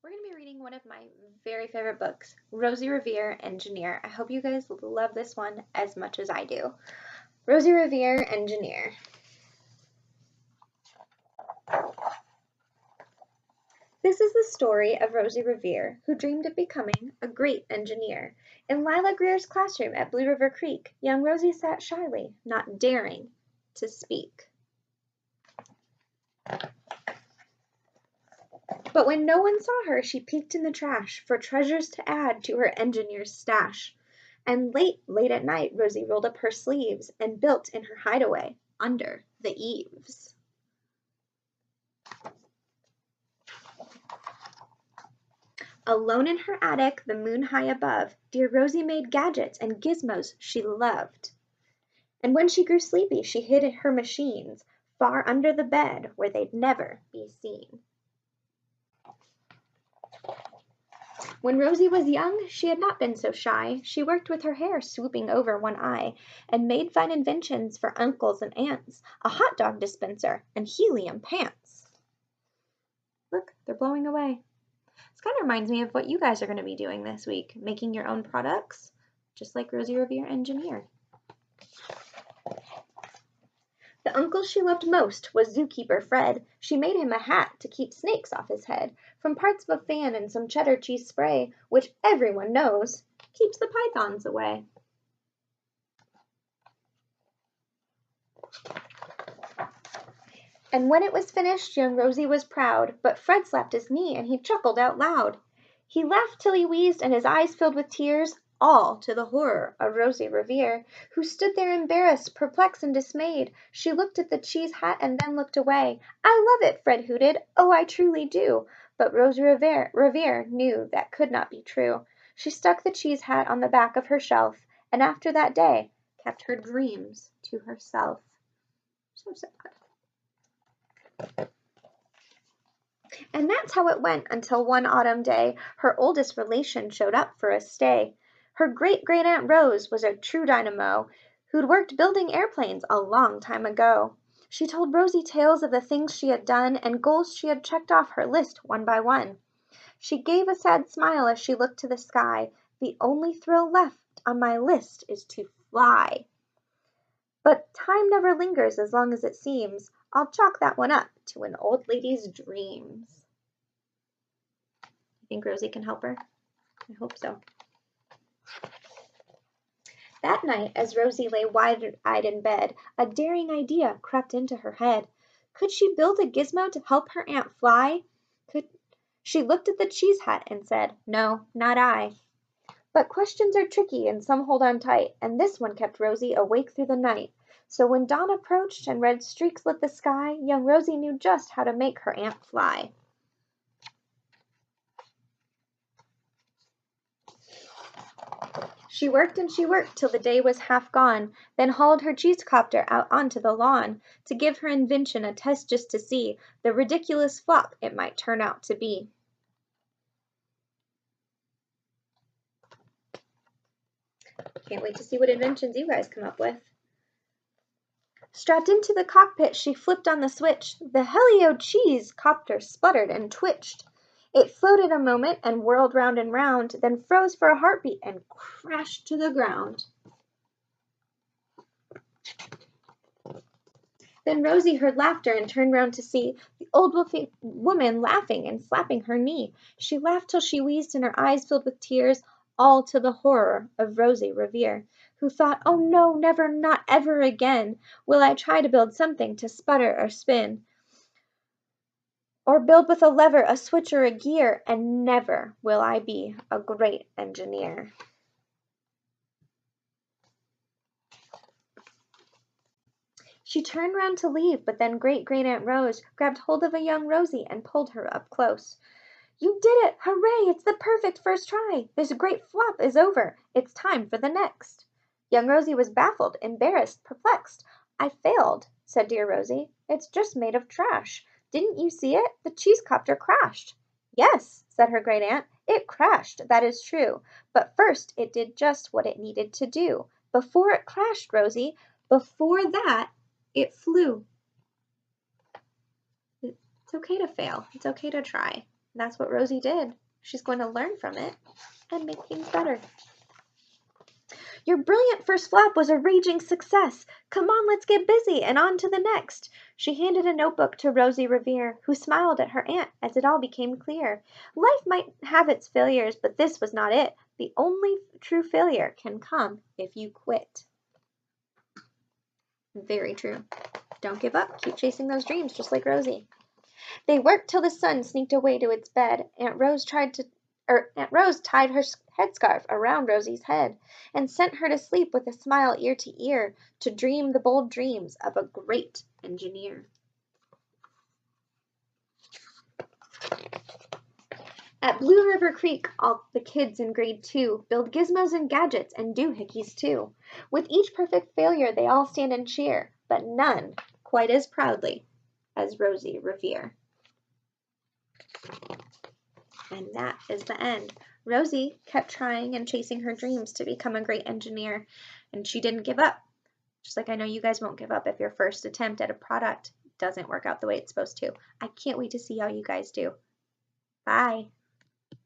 We're going to be reading one of my very favorite books, Rosie Revere, Engineer. I hope you guys love this one as much as I do. Rosie Revere, Engineer. This is the story of Rosie Revere, who dreamed of becoming a great engineer. In Lila Greer's classroom at Blue River Creek, young Rosie sat shyly, not daring to speak. But when no one saw her, she peeked in the trash for treasures to add to her engineer's stash. And late at night, Rosie rolled up her sleeves and built in her hideaway under the eaves. Alone in her attic, the moon high above, dear Rosie made gadgets and gizmos she loved. And when she grew sleepy, she hid her machines far under the bed where they'd never be seen. When Rosie was young, she had not been so shy. She worked with her hair swooping over one eye, and made fine inventions for uncles and aunts, a hot dog dispenser and helium pants. Look, they're blowing away. This kind of reminds me of what you guys are going to be doing this week, making your own products, just like Rosie Revere, Engineer. The uncle she loved most was zookeeper Fred. She made him a hat to keep snakes off his head, from parts of a fan and some cheddar cheese spray, which everyone knows keeps the pythons away. And when it was finished, young Rosie was proud, but Fred slapped his knee and he chuckled out loud. He laughed till he wheezed and his eyes filled with tears, all to the horror of Rosie Revere, who stood there embarrassed, perplexed, and dismayed. She looked at the cheese hat and then looked away. "I love it," Fred hooted. "Oh, I truly do." But Rosie Revere knew that could not be true. She stuck the cheese hat on the back of her shelf, and after that day kept her dreams to herself. So sad. And that's how it went until one autumn day her oldest relation showed up for a stay. Her great-great-aunt Rose was a true dynamo who'd worked building airplanes a long time ago. She told Rosie tales of the things she had done and goals she had checked off her list one by one. She gave a sad smile as she looked to the sky. "The only thrill left on my list is to fly. But time never lingers as long as it seems. I'll chalk that one up to an old lady's dreams." You think Rosie can help her? I hope so. That night, as Rosie lay wide-eyed in bed, a daring idea crept into her head. Could she build a gizmo to help her aunt fly? She looked at the cheese hat and said, "No, not I." But questions are tricky and some hold on tight, and this one kept Rosie awake through the night. So when dawn approached and red streaks lit the sky, young Rosie knew just how to make her aunt fly. She worked and she worked till the day was half gone, then hauled her cheese copter out onto the lawn to give her invention a test just to see the ridiculous flop it might turn out to be. Can't wait to see what inventions you guys come up with. Strapped into the cockpit, she flipped on the switch. The helio cheese copter sputtered and twitched. It floated a moment and whirled round and round, then froze for a heartbeat and crashed to the ground. Then Rosie heard laughter and turned round to see the old woman laughing and slapping her knee. She laughed till she wheezed and her eyes filled with tears, all to the horror of Rosie Revere, who thought, "Oh no, never, not ever again will I try to build something to sputter or spin, or build with a lever, a switch, or a gear, and never will I be a great engineer." She turned round to leave, but then great-great-aunt Rose grabbed hold of a young Rosie and pulled her up close. "You did it! Hooray! It's the perfect first try! This great flop is over. It's time for the next." Young Rosie was baffled, embarrassed, perplexed. "I failed," said dear Rosie. "It's just made of trash. Didn't you see it? The cheese copter crashed." "Yes," said her great aunt, "it crashed, that is true. But first it did just what it needed to do. Before it crashed, Rosie, before that, it flew." It's okay to fail. It's okay to try. And that's what Rosie did. She's going to learn from it and make things better. Your brilliant first flap was a raging success. Come on, let's get busy and on to the next. She handed a notebook to Rosie Revere, who smiled at her aunt as it all became clear. Life might have its failures, but this was not it. The only true failure can come if you quit. Very true. Don't give up. Keep chasing those dreams, just like Rosie. They worked till the sun sneaked away to its bed. Aunt Rose tied her headscarf around Rosie's head and sent her to sleep with a smile ear to ear to dream the bold dreams of a great engineer. At Blue River Creek, all the kids in grade 2 build gizmos and gadgets and doohickeys too. With each perfect failure, they all stand and cheer, but none quite as proudly as Rosie Revere. And that is the end. Rosie kept trying and chasing her dreams to become a great engineer, and she didn't give up. Just like I know you guys won't give up if your first attempt at a product doesn't work out the way it's supposed to. I can't wait to see how you guys do. Bye.